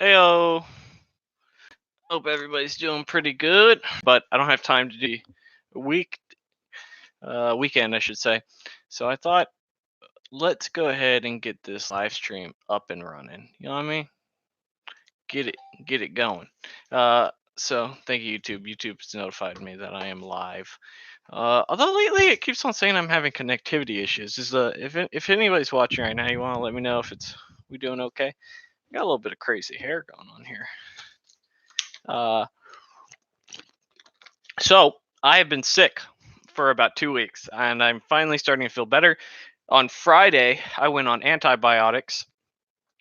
Heyo. Hope everybody's doing pretty good, but I don't have time to do weekend, I should say. So I thought, let's go ahead and get this live stream up and running. You know what I mean? Get it, get it going. So thank you, YouTube. YouTube's notified me that I am live. Although lately it keeps on saying I'm having connectivity issues. If anybody's watching right now, you want to let me know if we doing okay? Got a little bit of crazy hair going on here. So I have been sick for about 2 weeks, and I'm finally starting to feel better. On Friday, I went on antibiotics,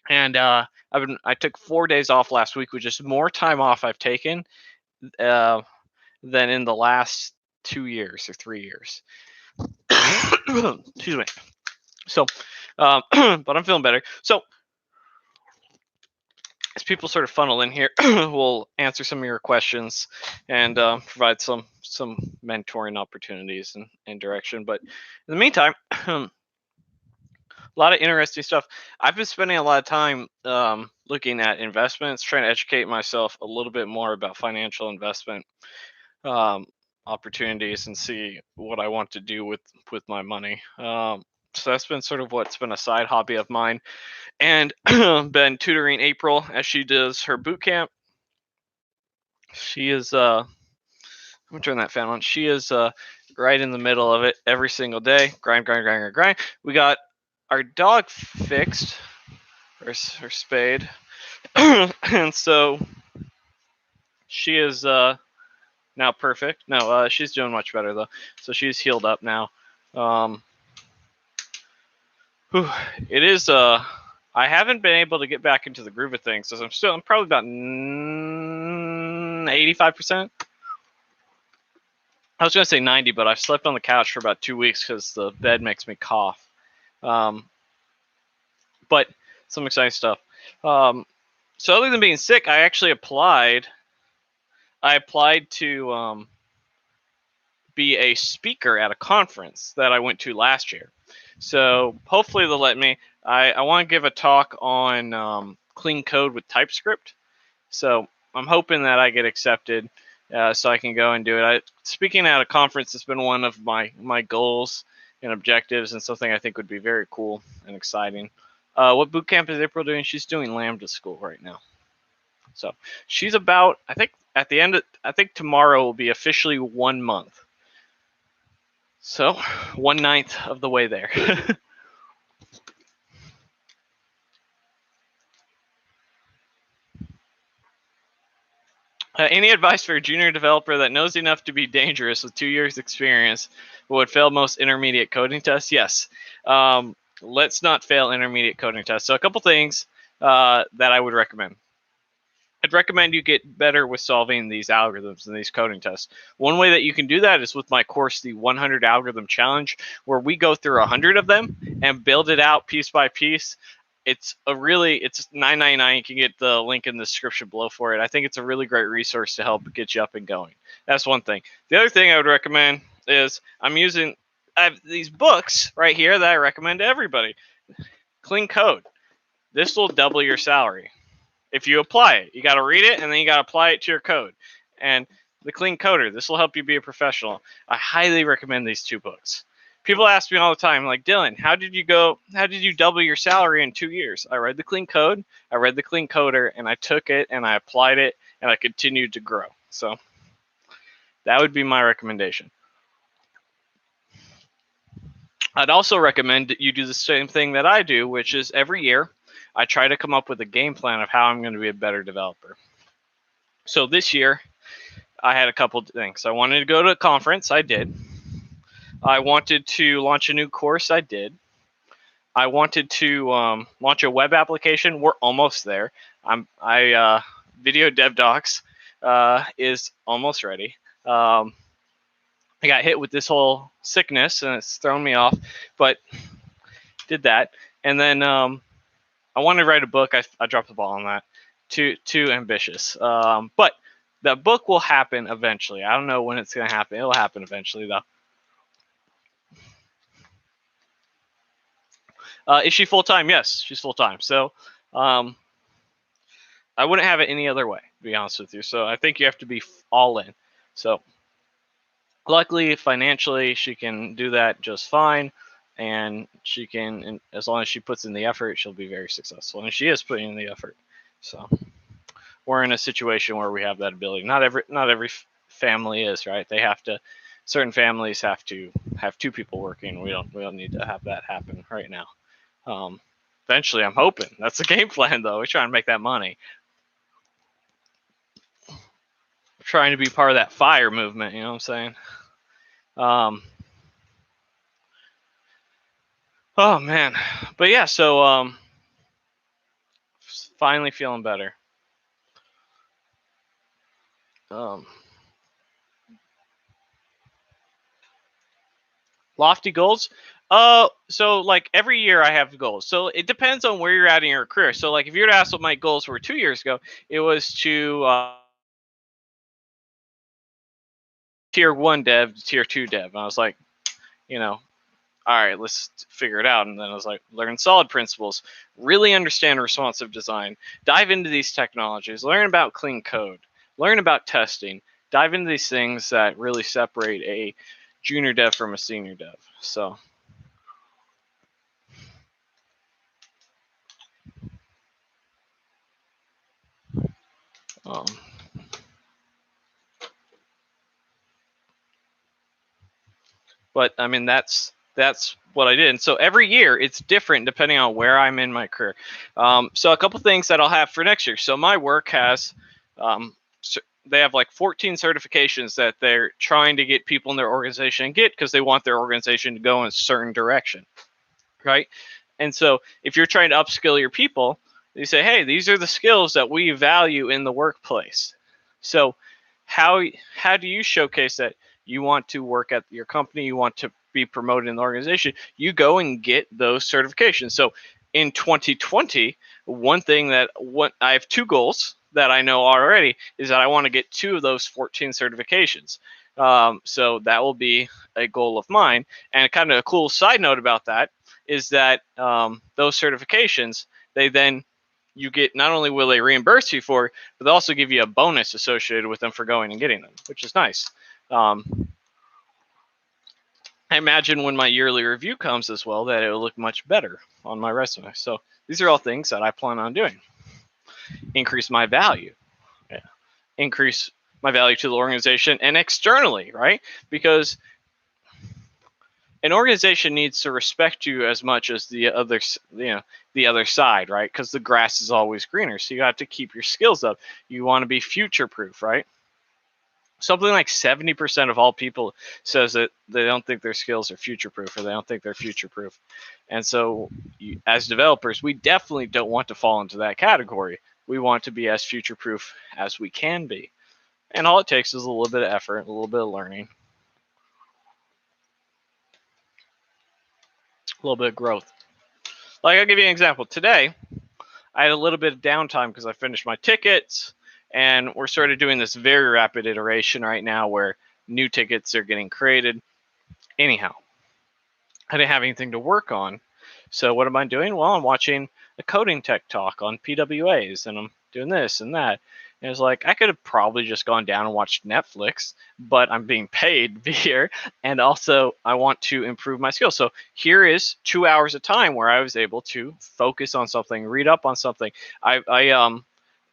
and I took 4 days off last week, which is more time off I've taken uh, than in the last 2 years or 3 years. Excuse me. So, but I'm feeling better. So as people sort of funnel in here, we'll answer some of your questions and provide some mentoring opportunities and direction. But in the meantime, a lot of interesting stuff. I've been spending a lot of time looking at investments, trying to educate myself a little bit more about financial investment opportunities and see what I want to do with my money. So that's been sort of what's been a side hobby of mine, and been tutoring April as she does her boot camp. She is I'm gonna turn that fan on. She is right in the middle of it every single day. Grind. We got our dog fixed, her spayed, and so she is now perfect. No, she's doing much better though. So she's healed up now. It is I haven't been able to get back into the groove of things, so I'm probably about 85%. I was gonna say 90, but I've slept on the couch for about 2 weeks because the bed makes me cough. But some exciting stuff. So other than being sick, I actually applied. I applied to be a speaker at a conference that I went to last year. So hopefully they'll let me. I want to give a talk on clean code with TypeScript. So I'm hoping that I get accepted so I can go and do it. Speaking at a conference has been one of my goals and objectives, and something I think would be very cool and exciting. What boot camp is April doing? She's doing Lambda school right now. So she's about, I think at the end, I think tomorrow will be officially 1 month. So 1/9 of the way there. Any advice for a junior developer that knows enough to be dangerous with 2 years experience but would fail most intermediate coding tests? Yes. Let's not fail intermediate coding tests. So a couple things that I would recommend. I'd recommend you get better with solving these algorithms and these coding tests. One way that you can do that is with my course, the 100 Algorithm Challenge, where we go through 100 of them and build it out piece by piece. It's $9.99. You can get the link in the description below for it. I think it's a really great resource to help get you up and going. That's one thing. The other thing I would recommend is I have these books right here that I recommend to everybody. Clean Code. This will double your salary if you apply it. You got to read it, and then you got to apply it to your code. And the Clean Coder, this will help you be a professional. I highly recommend these two books. People ask me all the time, like, Dylan, how did you double your salary in 2 years? I read the Clean Code, I read the Clean Coder, and I took it and I applied it, and I continued to grow. So that would be my recommendation. I'd also recommend that you do the same thing that I do, which is every year I try to come up with a game plan of how I'm going to be a better developer. So this year, I had a couple of things. I wanted to go to a conference. I did. I wanted to launch a new course. I did. I wanted to launch a web application. We're almost there. Video Dev Docs is almost ready. I got hit with this whole sickness, and it's thrown me off, but did that. And then I wanted to write a book. I dropped the ball on that. Too ambitious. But the book will happen eventually. I don't know when it's going to happen. It'll happen eventually, though. Is she full-time? Yes, she's full-time. So I wouldn't have it any other way, to be honest with you. So I think you have to be all in. So luckily, financially, she can do that just fine, and she can, and as long as she puts in the effort, she'll be very successful, and she is putting in the effort. So we're in a situation where we have that ability. Not every family is, right. They have to. Certain families have to have two people working. We don't need to have that happen right now. Um, Eventually, I'm hoping that's the game plan, though. We're trying to make that money. We're trying to be part of that FIRE movement. You know what I'm saying? Oh man, but yeah. So finally feeling better. Lofty goals. So like every year I have goals. So it depends on where you're at in your career. So like if you were to ask what my goals were 2 years ago, it was to tier 1 dev to tier 2 dev. And I was like, you know, all right, let's figure it out. And then I was like, learn solid principles, really understand responsive design, dive into these technologies, learn about clean code, learn about testing, dive into these things that really separate a junior dev from a senior dev. So um, but I mean that's what I did. And so every year it's different depending on where I'm in my career. So a couple things that I'll have for next year. So my work has they have like 14 certifications that they're trying to get people in their organization and get because they want their organization to go in a certain direction, right? And so if you're trying to upskill your people, you say, hey, these are the skills that we value in the workplace. So how do you showcase that you want to work at your company, you want to be promoted in the organization? You go and get those certifications. So in 2020, one thing that I have 2 goals that I know already is that I want to get 2 of those 14 certifications. So that will be a goal of mine. And kind of a cool side note about that is that those certifications, they then you get, not only will they reimburse you for, but they also give you a bonus associated with them for going and getting them, which is nice. I imagine when my yearly review comes as well that it will look much better on my resume. So these are all things that I plan on doing. Increase my value. Yeah. Increase my value to the organization and externally, right? Because an organization needs to respect you as much as the other side, right? Because the grass is always greener. So you have to keep your skills up. You want to be future proof, right? Something like 70% of all people says that they don't think their skills are future proof, or they don't think they're future proof. And so as developers, we definitely don't want to fall into that category. We want to be as future proof as we can be. And all it takes is a little bit of effort, a little bit of learning, a little bit of growth. Like, I'll give you an example. Today, I had a little bit of downtime because I finished my tickets, and we're sort of doing this very rapid iteration right now where new tickets are getting created. Anyhow, I didn't have anything to work on. So what am I doing? Well, I'm watching a coding tech talk on PWAs, and I'm doing this and that. And it's like, I could have probably just gone down and watched Netflix, but I'm being paid to be here. And also, I want to improve my skills. So here is 2 hours of time where I was able to focus on something, read up on something. I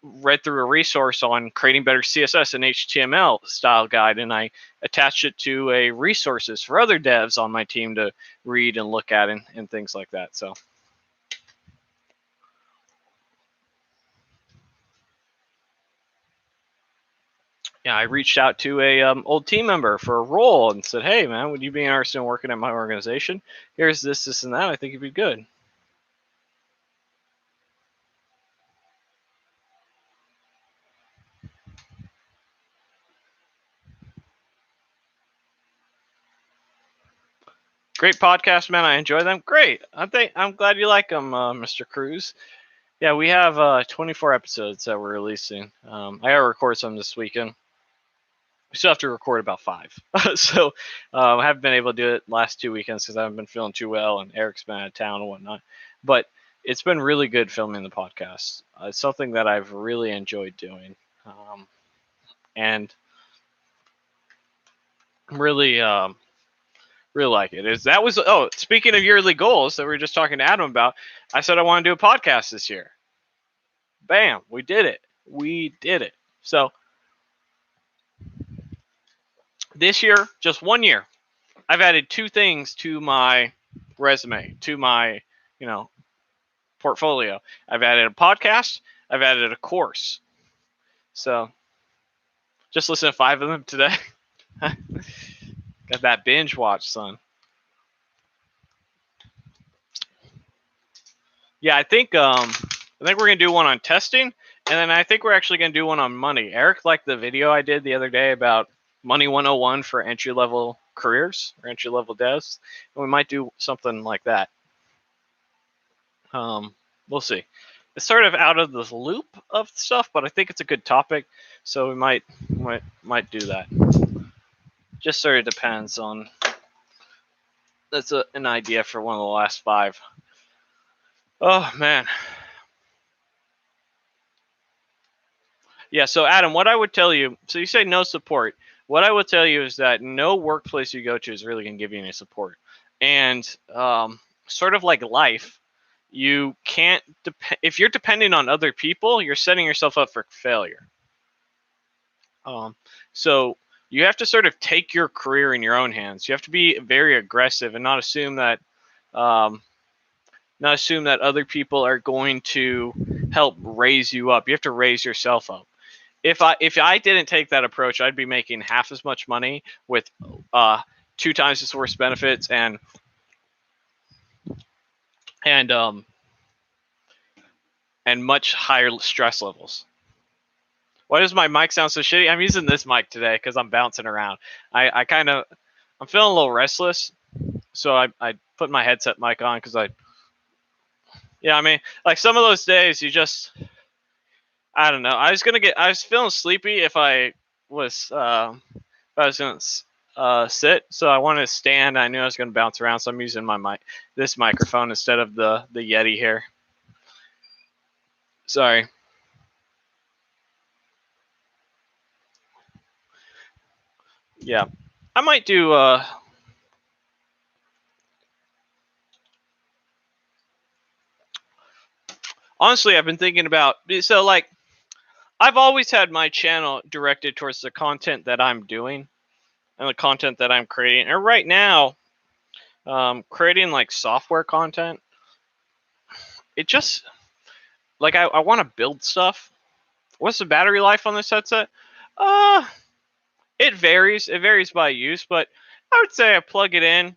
read through a resource on creating better CSS and HTML style guide, and I attached it to a resources for other devs on my team to read and look at and things like that. So yeah, I reached out to a old team member for a role and said, hey man, would you be interested in working at my organization? Here's this and that. I think it'd be good. Great podcast, man. I enjoy them. Great. I'm glad you like them, Mr. Cruz. Yeah, we have 24 episodes that we're releasing. I gotta record some this weekend. We still have to record about 5. So I haven't been able to do it last 2 weekends because I haven't been feeling too well, and Eric's been out of town and whatnot. But it's been really good filming the podcast. It's something that I've really enjoyed doing, and really, really like it. Speaking of yearly goals that we were just talking to Adam about, I said I want to do a podcast this year. Bam, we did it. We did it. So this year, just 1 year, I've added 2 things to my resume, to my, portfolio. I've added a podcast. I've added a course. So just listen to 5 of them today. Got that binge watch, son. Yeah, I think we're gonna do one on testing, and then I think we're actually gonna do one on money. Eric liked the video I did the other day about Money 101 for entry level careers or entry level devs, and we might do something like that. We'll see. It's sort of out of the loop of stuff, but I think it's a good topic, so we might do that. Just sort of depends on. That's an idea for one of the last 5. Oh man. Yeah, so Adam, what I would tell you, so you say no support. What I would tell you is that no workplace you go to is really going to give you any support. And sort of like life, you can't if you're depending on other people, you're setting yourself up for failure. So you have to sort of take your career in your own hands. You have to be very aggressive and not assume that other people are going to help raise you up. You have to raise yourself up. If I didn't take that approach, I'd be making half as much money with 2 times as worse benefits and much higher stress levels. Why does my mic sound so shitty? I'm using this mic today because I'm bouncing around. I'm feeling a little restless, so I put my headset mic on because like some of those days you just, I don't know. I was feeling sleepy if I was going to sit, so I wanted to stand. I knew I was going to bounce around, so I'm using this microphone instead of the Yeti here. Sorry. Yeah, I might do. Honestly, I've been thinking about I've always had my channel directed towards the content that I'm doing and the content that I'm creating. And right now, creating like software content, it just I want to build stuff. What's the battery life on this headset? It varies. It varies by use, but I would say I plug it in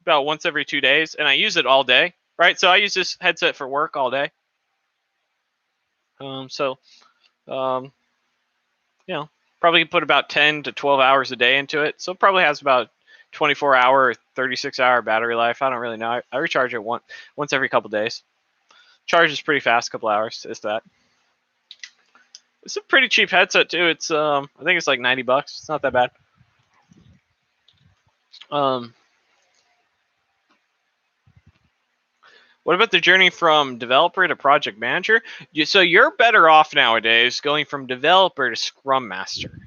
about once every 2 days, and I use it all day. Right, so I use this headset for work all day. Probably put about 10 to 12 hours a day into it. So it probably has about 24-hour or 36-hour battery life. I don't really know. I recharge it once every couple days. Charges pretty fast, a couple hours. Is that? It's a pretty cheap headset too. It's I think it's like $90. It's not that bad. What about the journey from developer to project manager? So you're better off nowadays going from developer to Scrum Master.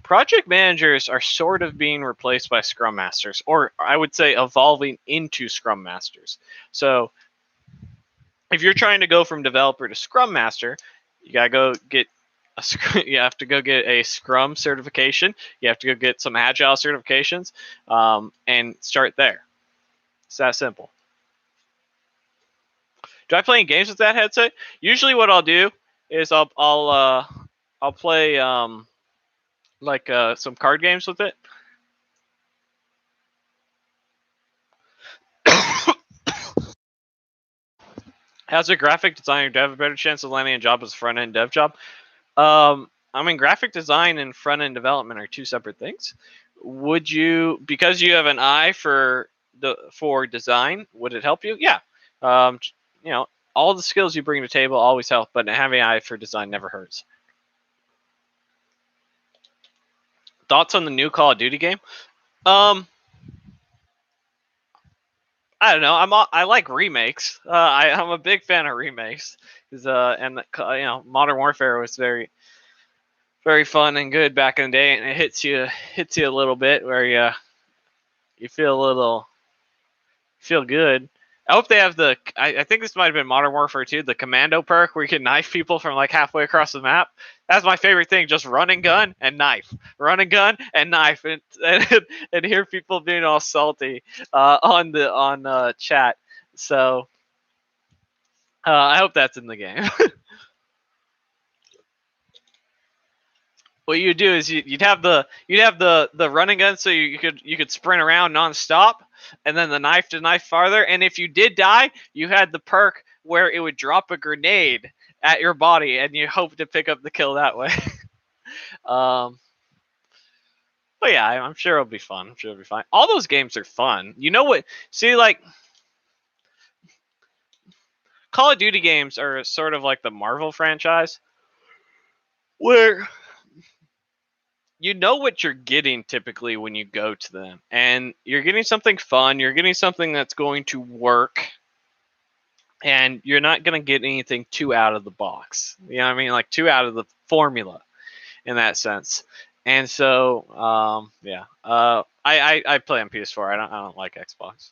Project managers are sort of being replaced by Scrum Masters, or I would say evolving into Scrum Masters. So if you're trying to go from developer to Scrum Master, you gotta go get you have to go get a Scrum certification. You have to go get some Agile certifications, and start there. It's that simple. Do I play any games with that headset? Usually, what I'll do is I'll play some card games with it. As a graphic designer, do I have a better chance of landing a job as a front end dev job? Graphic design and front end development are 2 separate things. Would you, because you have an eye for design, would it help you? Yeah. All the skills you bring to the table always help, but having an eye for design never hurts. Thoughts on the new Call of Duty game? I don't know. I like remakes. I'm a big fan of remakes. 'Cause, Modern Warfare was very fun and good back in the day, and it hits you a little bit where you feel good. I hope they have I think this might have been Modern Warfare 2, the commando perk where you can knife people from like halfway across the map. That's my favorite thing, just run and gun and knife. Run and gun and knife and hear people being all salty on chat. So I hope that's in the game. What you do is you'd have the running gun, so you could sprint around nonstop, and then the knife to knife farther. And if you did die, you had the perk where it would drop a grenade at your body, and you hope to pick up the kill that way. um, but yeah, I'm sure it'll be fun. I'm sure it'll be fine. All those games are fun. You know what? See, like Call of Duty games are sort of like the Marvel franchise, where you know what you're getting typically when you go to them, and you're getting something fun, you're getting something that's going to work, and you're not going to get anything too out of the box, you know what I mean, like too out of the formula in that sense. And so yeah, I play on PS4. I don't like Xbox.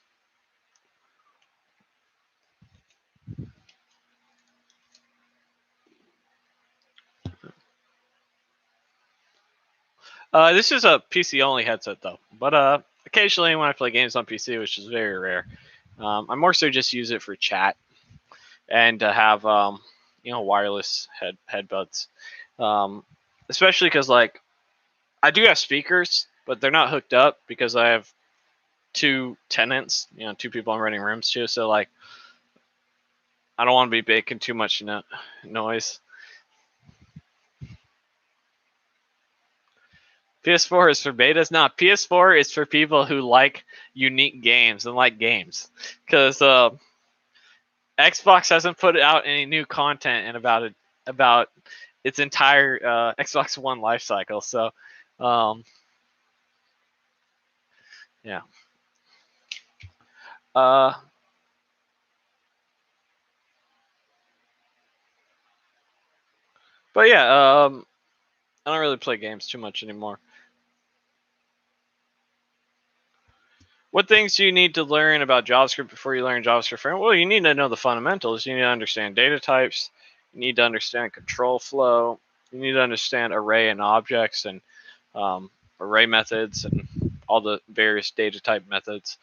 This is a PC only headset though, but occasionally when I play games on PC, which is very rare, I more so just use it for chat and to have wireless headbuds, um, especially because like I do have speakers, but they're not hooked up because I have two tenants, two people I'm renting rooms to. So like I don't want to be making too much noise. PS4 is for betas. Not PS4 is for people who like unique games and like games, because Xbox hasn't put out any new content in about its entire Xbox One life cycle. So, um, yeah. Uh, but yeah, I don't really play games too much anymore. What things do you need to learn about JavaScript before you learn JavaScript framework? Well, you need to know the fundamentals. You need to understand data types. You need to understand control flow. You need to understand array and objects and um, array methods and all the various data type methods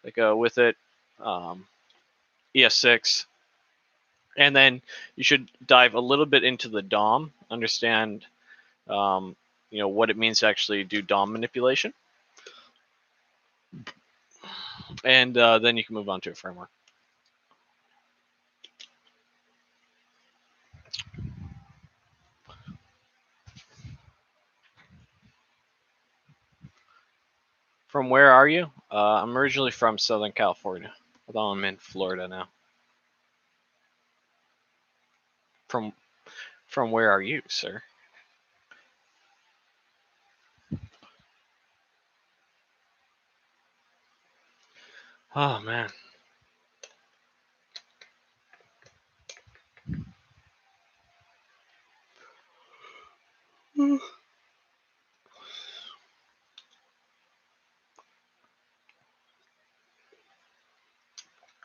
that go with it. Um, ES6. And then you should dive a little bit into the DOM, understand what it means to actually do DOM manipulation, and then you can move on to a framework. From where are you? I'm originally from Southern California, although I'm in Florida now. From from where are you, sir? Oh man. Am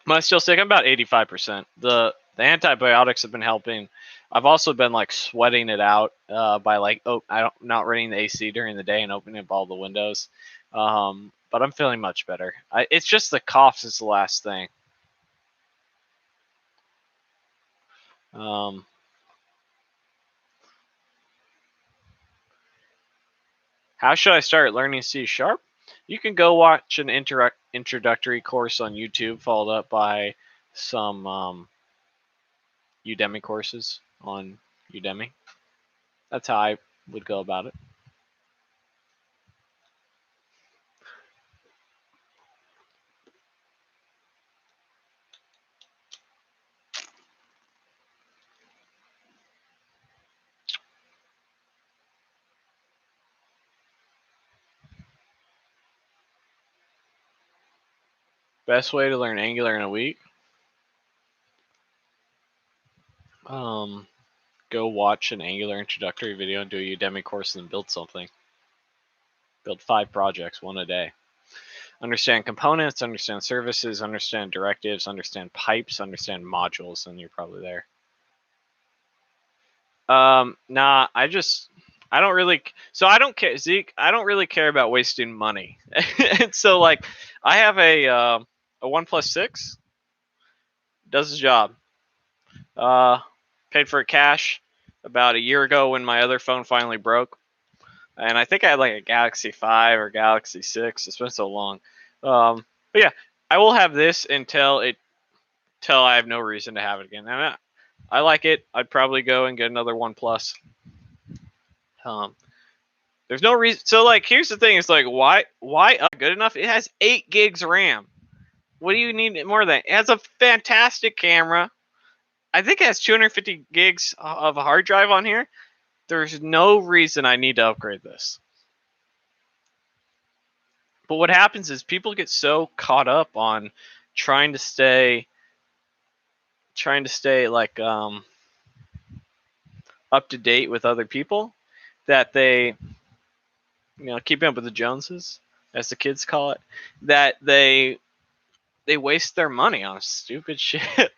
I still sick? I'm about 85%. The antibiotics have been helping. I've also been like sweating it out by like not running the AC during the day and opening up all the windows. But I'm feeling much better. It's just the coughs is the last thing. Um, how should I start learning C sharp? You can go watch an introductory course on YouTube, followed up by some Udemy courses on Udemy. That's how I would go about it. Best way to learn Angular in a week? Go watch an Angular introductory video and do a Udemy course and then build something. Build 5 projects, one a day. Understand components, understand services, understand directives, understand pipes, understand modules, and you're probably there. Nah, I don't really. So I don't care, Zeke. I don't really care about wasting money. And so like, I have a OnePlus 6. Does the job. Paid for it cash about a year ago when my other phone finally broke, and I think I had like a Galaxy 5 or Galaxy 6. It's been so long. But yeah, I will have this until I have no reason to have it again. And I like it. I'd probably go and get another OnePlus. There's no reason. So like, here's the thing: it's like, why good enough? It has 8 gigs RAM. What do you need more than? It has a fantastic camera. I think it has 250 gigs of a hard drive on here. There's no reason I need to upgrade this. But what happens is people get so caught up on trying to stay like up to date with other people that they keeping up with the Joneses, as the kids call it, that they waste their money on stupid shit.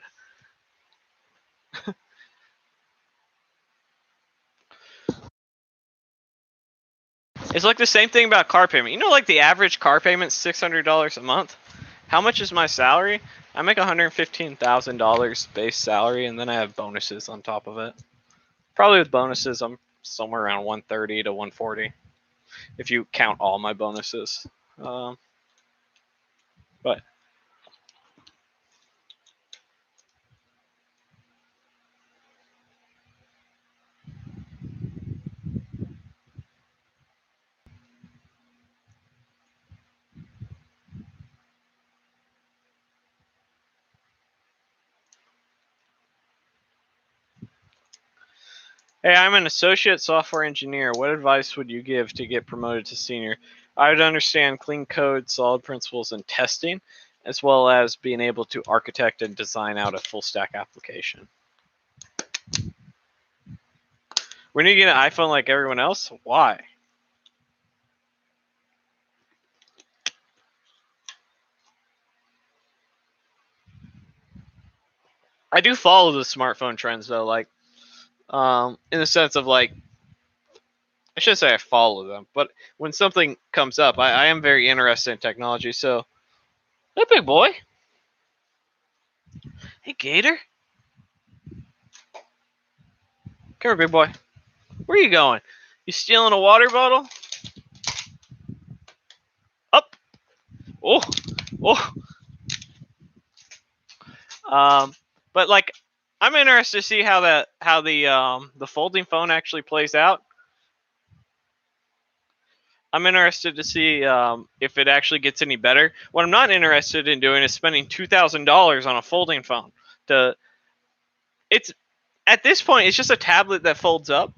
It's like the same thing about car payment. You know, like the average car payment's $600 a month. How much is my salary? I make $115,000 base salary, and then I have bonuses on top of it. Probably with bonuses, I'm somewhere around 130 to 140, if you count all my bonuses. But hey, I'm an associate software engineer. What advice would you give to get promoted to senior? I would understand clean code, solid principles, and testing, as well as being able to architect and design out a full stack application. When you get an iPhone like everyone else, why? I do follow the smartphone trends though, like in the sense of like, I shouldn't say I follow them, but when something comes up, I am very interested in technology. So, hey, big boy. Hey, Gator. Come here, big boy. Where are you going? You stealing a water bottle? Up. Oh, oh. But like, I'm interested to see how the folding phone actually plays out. I'm interested to see if it actually gets any better. What I'm not interested in doing is spending $2,000 on a folding phone. It's at this point, it's just a tablet that folds up.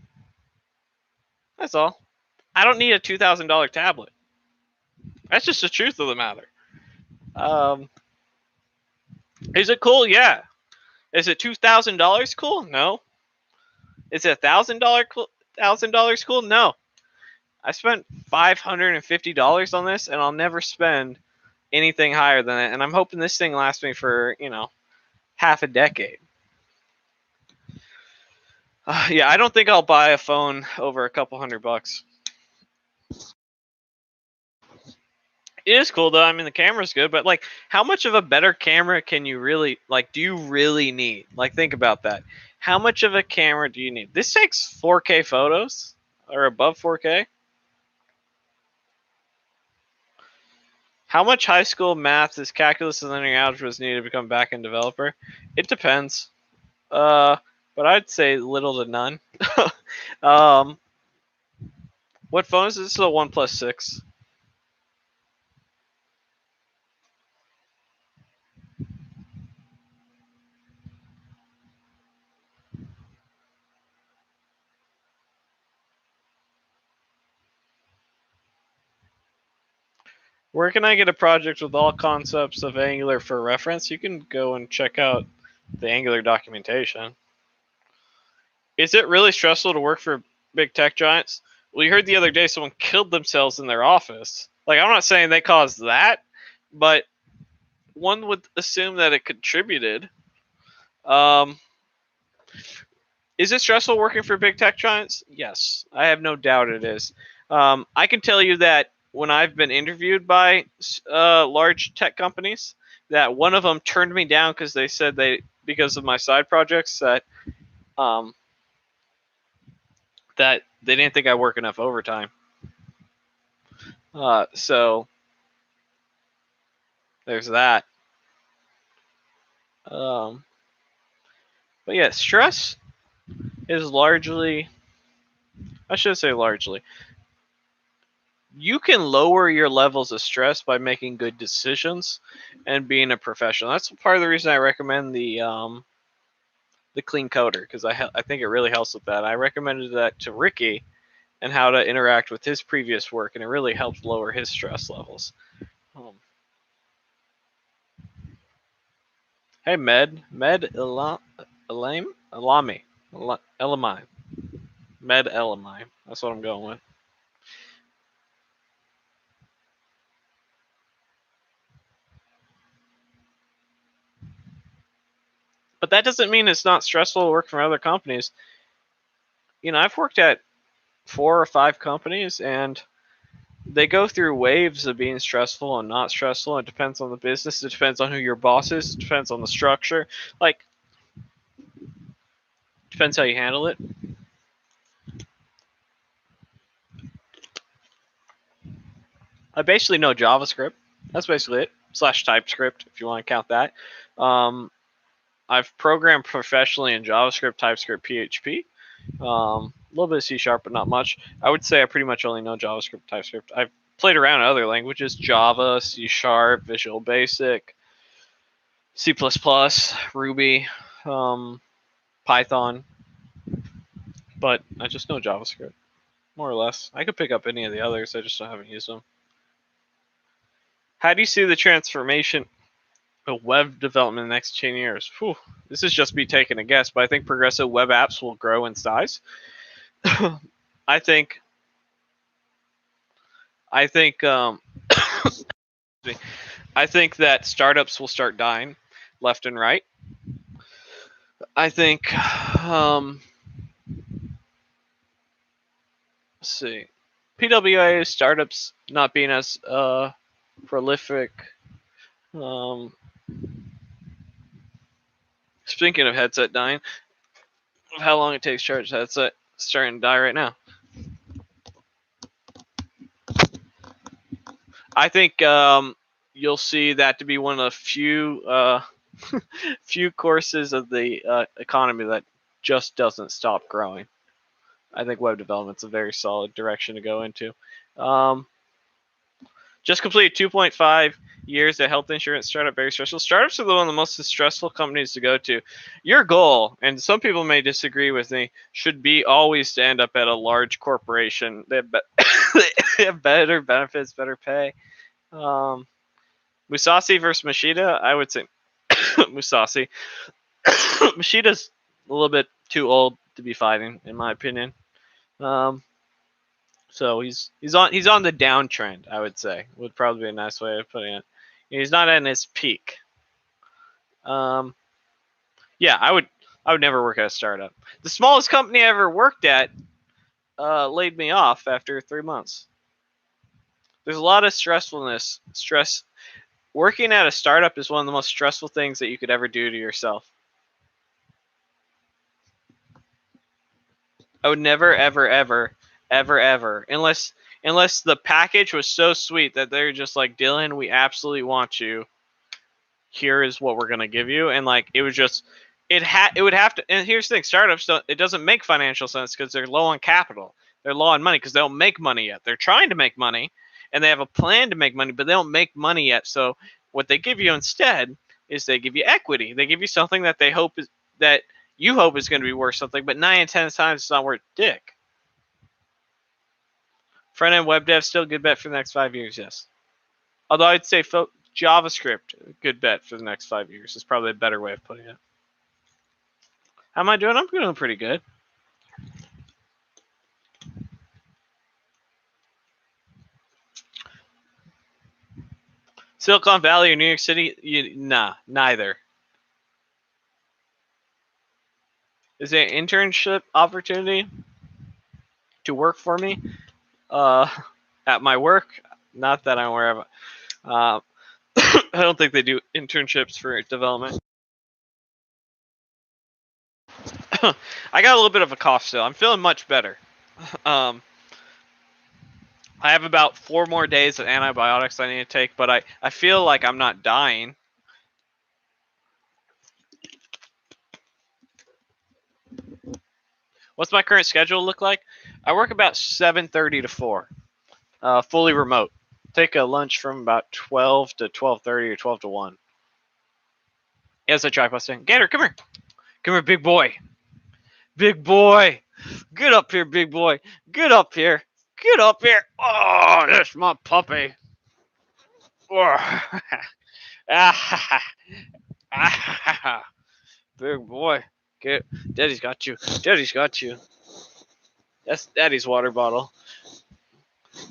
That's all. I don't need a $2,000 tablet. That's just the truth of the matter. Is it cool? Yeah. Is it $2,000 cool? No. Is it $1,000 cool? No. I spent $550 on this, and I'll never spend anything higher than it. And I'm hoping this thing lasts me for half a decade. Yeah, I don't think I'll buy a phone over a couple $100. It is cool though. I mean, the camera's good, but like, how much of a better camera can you really like? Do you really need? Like, think about that. How much of a camera do you need? This takes 4K photos or above 4K. How much high school math is calculus and linear algebra is needed to become backend developer? It depends. But I'd say little to none. What phone is this? This is a OnePlus 6. Where can I get a project with all concepts of Angular for reference? You can go and check out the Angular documentation. Is it really stressful to work for big tech giants? Well, you heard the other day someone killed themselves in their office. Like, I'm not saying they caused that, but one would assume that it contributed. Is it stressful working for big tech giants? Yes, I have no doubt it is. I can tell you that when I've been interviewed by large tech companies, that one of them turned me down because they said because of my side projects, that they didn't think I work enough overtime. So there's that. But yeah, stress is largely, I should say largely, you can lower your levels of stress by making good decisions and being a professional. That's part of the reason I recommend the clean coder, because I think it really helps with that. I recommended that to Ricky and how to interact with his previous work, and it really helped lower his stress levels. Hey, Elami, Med Elami. That's what I'm going with. But that doesn't mean it's not stressful to work for other companies. I've worked at 4 or 5 companies, and they go through waves of being stressful and not stressful. It depends on the business. It depends on who your boss is. It depends on the structure. Like, depends how you handle it. I basically know JavaScript. That's basically it. / TypeScript, if you want to count that. I've programmed professionally in JavaScript, TypeScript, PHP. A little bit of C#, but not much. I would say I pretty much only know JavaScript, TypeScript. I've played around in other languages: Java, C#, Visual Basic, C++, Ruby, Python. But I just know JavaScript, more or less. I could pick up any of the others. I just haven't used them. How do you see the transformation of web development in the next 10 years? Whew, this is just me taking a guess, but I think progressive web apps will grow in size. I think I think that startups will start dying left and right. I think let's see, PWA startups not being as prolific. Speaking of headset dying, how long it takes to charge headset starting to die right now. I think you'll see that to be one of the few courses of the economy that just doesn't stop growing. I think web development's a very solid direction to go into. Just completed 2.5 years at health insurance startup, very stressful. Startups are one of the most stressful companies to go to. Your goal, and some people may disagree with me, should be always to end up at a large corporation. They have better benefits, better pay. Musashi versus Machida, I would say Musashi. Machida's a little bit too old to be fighting, in my opinion. So he's on the downtrend, I would say. Would probably be a nice way of putting it. He's not at his peak. Yeah, I would never work at a startup. The smallest company I ever worked at laid me off after 3 months. There's a lot of stressfulness. Working at a startup is one of the most stressful things that you could ever do to yourself. I would never, ever, ever, ever, ever, unless the package was so sweet that they're just like, Dylan, we absolutely want you. Here is what we're gonna give you, and like it was just, it would have to. And here's the thing: startups it doesn't make financial sense because they're low on capital, they're low on money because they don't make money yet. They're trying to make money, and they have a plan to make money, but they don't make money yet. So what they give you instead is they give you equity. They give you something that you hope is going to be worth something, but 9 and 10 times it's not worth dick. Front end web dev still good bet for the next 5 years, yes. Although I'd say JavaScript, a good bet for the next 5 years, is probably a better way of putting it. How am I doing? I'm doing pretty good. Silicon Valley or New York City? Nah, neither. Is there an internship opportunity to work for me at my work? Not that I'm aware of. I don't think they do internships for development. I got a little bit of a cough still. I'm feeling much better. I have about 4 more days of antibiotics I need to take, but I feel like I'm not dying. What's my current schedule look like? I work about 7:30 to 4, fully remote. Take a lunch from about 12 to 12:30 or 12 to 1. Yes, I try posting. Gator, come here. Come here, big boy. Big boy. Get up here, big boy. Get up here. Get up here. Oh, that's my puppy. Oh. Big boy. Get. Daddy's got you. Daddy's got you. That's Daddy's water bottle.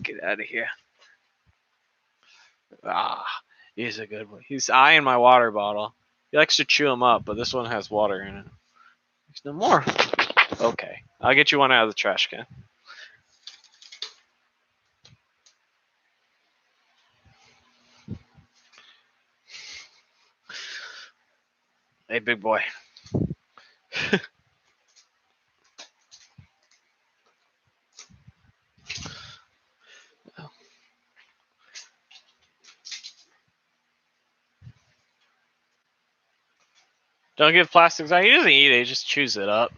Get out of here. He's a good one. He's eyeing my water bottle. He likes to chew them up, but this one has water in it. There's no more. Okay. I'll get you one out of the trash can. Hey, big boy. Don't give plastics out. He doesn't eat it. He just chews it up.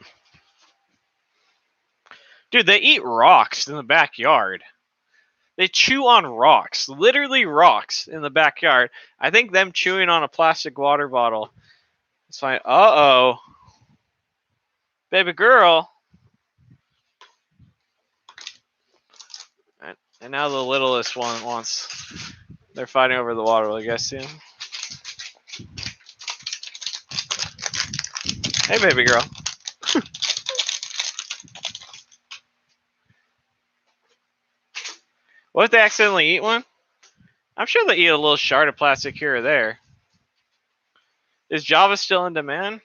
Dude, they eat rocks in the backyard. They chew on rocks. Literally rocks in the backyard. I think them chewing on a plastic water bottle is fine. Uh-oh. Baby girl. And now the littlest one wants... They're fighting over the water. I guess, yeah. Hey, baby girl. What if they accidentally eat one? I'm sure they eat a little shard of plastic here or there. Is Java still in demand?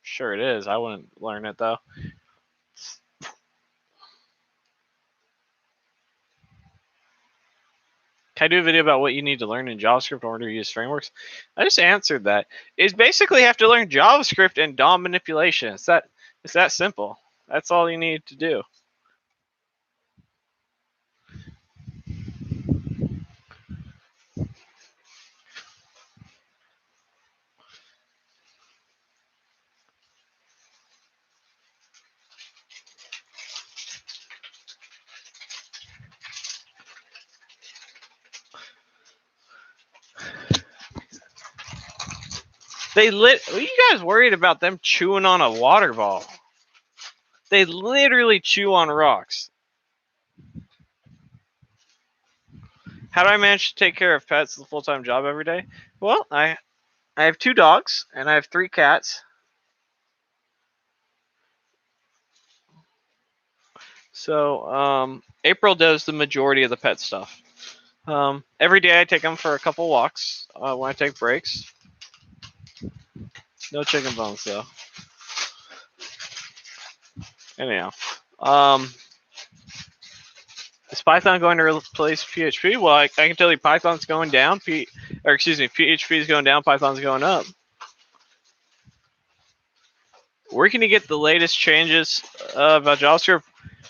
Sure it is. I wouldn't learn it, though. Can I do a video about what you need to learn in JavaScript in order to use frameworks? I just answered that. It's basically have to learn JavaScript and DOM manipulation. It's that simple. That's all you need to do. Are you guys worried about them chewing on a water ball? They literally chew on rocks. How do I manage to take care of pets as a full-time job every day? Well, I have 2 dogs and I have 3 cats. So April does the majority of the pet stuff. Every day I take them for a couple walks when I take breaks. No chicken bones though. Anyhow, is Python going to replace PHP? Well, I can tell you Python's going down. PHP is going down. Python's going up. Where can you get the latest changes about JavaScript?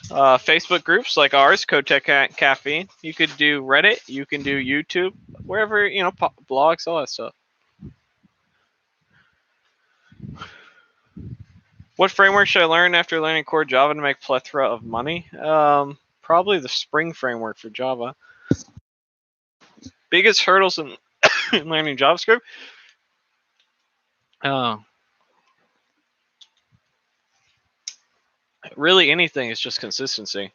Facebook groups like ours, CodeTech Caffeine. You could do Reddit. You can do YouTube. Wherever, blogs, all that stuff. What framework should I learn after learning core Java to make plethora of money? Probably the Spring framework for Java. Biggest hurdles in learning JavaScript? Really anything is just consistency.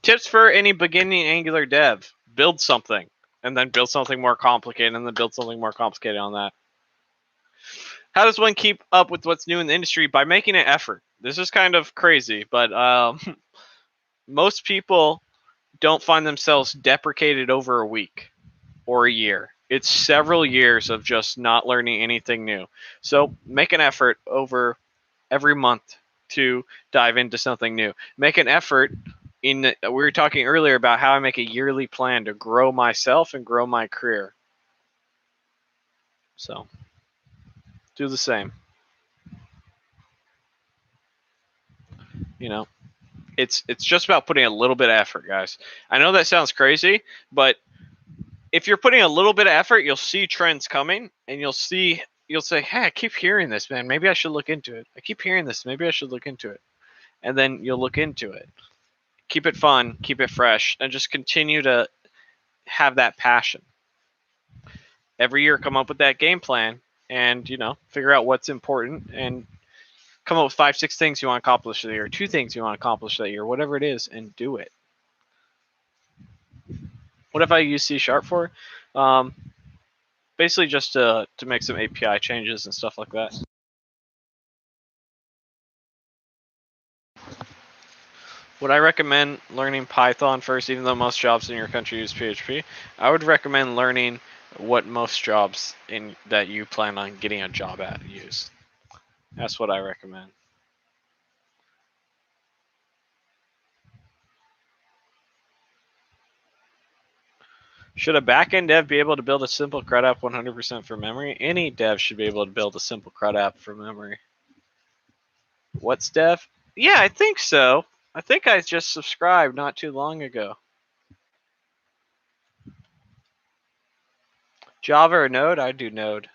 Tips for any beginning Angular dev. Build something and then build something more complicated, and then build something more complicated on that. How does one keep up with what's new in the industry? By making an effort. This is kind of crazy, but most people don't find themselves deprecated over a week or a year. It's several years of just not learning anything new. So make an effort over every month to dive into something new. Make an effort we were talking earlier about how I make a yearly plan to grow myself and grow my career. So do the same. You know, it's just about putting a little bit of effort, guys. I know that sounds crazy, but if you're putting a little bit of effort, you'll see trends coming, and you'll say, hey, I keep hearing this, man. Maybe I should look into it. I keep hearing this. Maybe I should look into it. And then you'll look into it. Keep it fun, keep it fresh, and just continue to have that passion. Every year, come up with that game plan and, figure out what's important and come up with 5, 6 things you want to accomplish that year, 2 things you want to accomplish that year, whatever it is, and do it. What if I use C# for? Basically just to make some API changes and stuff like that. Would I recommend learning Python first, even though most jobs in your country use PHP? I would recommend learning what most jobs that you plan on getting a job at use. That's what I recommend. Should a backend dev be able to build a simple CRUD app 100% from memory? Any dev should be able to build a simple CRUD app from memory. What's dev? Yeah, I think so. I think I just subscribed not too long ago. Java or Node? I do Node.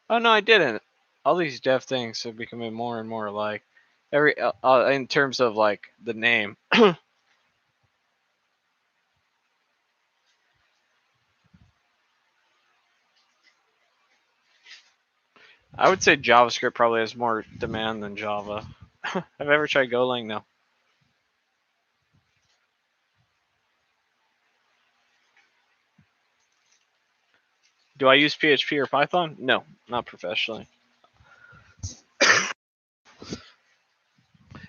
Oh no, I didn't. All these dev things are becoming more and more alike. In terms of like the name. I would say JavaScript probably has more demand than Java. Have I ever tried Golang? No. Do I use PHP or Python? No, not professionally.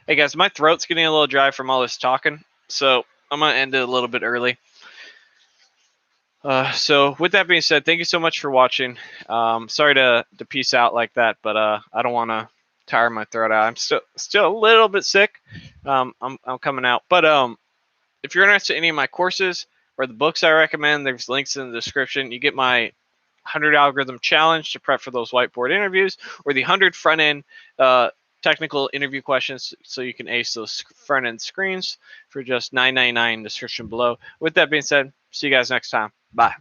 Hey guys, my throat's getting a little dry from all this talking, so I'm going to end it a little bit early. So with that being said, thank you so much for watching. Sorry to peace out like that, but I don't want to tire my throat out. I'm still a little bit sick. I'm coming out. But if you're interested in any of my courses or the books I recommend, there's links in the description. You get my 100 algorithm challenge to prep for those whiteboard interviews, or the 100 front end technical interview questions so you can ace those front end screens for just $9.99 in the description below. With that being said, see you guys next time. Bye.